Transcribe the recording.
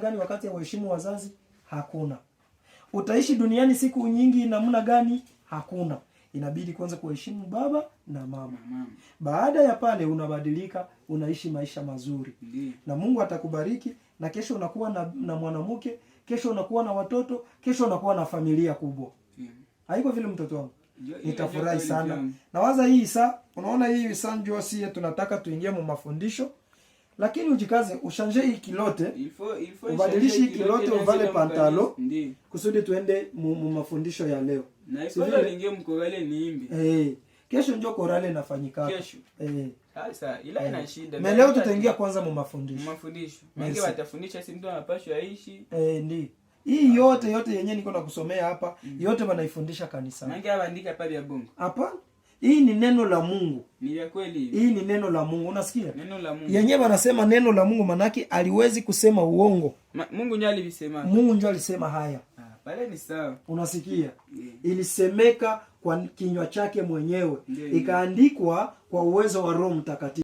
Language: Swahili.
gani wakati ya waheshimu wazazi? Hakuna. Utaishi duniani siku nyingi namna gani? Hakuna. Inabidi kwanza kuheshimu baba na mama. Baada ya pale unabadilika, unaishi maisha mazuri. Na Mungu atakubariki, na kesho unakuwa na mwanamke, kesho unakuwa na watoto, kesho unakuwa na familia kubwa. Haiko vile mtoto wangu? Nitafurahi sana. Na waza hii saa, unaona hii saa njoo sie tunataka tuingie mu mafundisho. Lakini ujikaze, ushanje hii kilote, ubadilishe hii kilote, uvale pantalo, kusudi tuende mu mafundisho ya leo. Na ifola ninge mkorale niimbe. Kesho njoo korale inafanyika. Kesho. Sasa ila ina shida. Na leo tutaingia kwanza mu mafundisho. Mafundisho. Mange watafundisha si mtu anapaswa aishi. Ndio. Hii yote yenyewe niko na kusomea hapa, yote wanaifundisha kanisani. Mange aandika pale ya bongo. Hapana. Hii ni neno la Mungu. Ni ya kweli. Hii ni neno la Mungu. Unasikia? Neno la Mungu. Yenyewe wanasema neno la Mungu, manake aliwezi kusema uongo. Mungu ndiye alisema. Mungu ndiye alisema haya. Pale ni sawa. Unasikia? Ilisemeka kwa kinywa chake mwenyewe. Ikaandikwa kwa uwezo wa Roho Mtakatifu.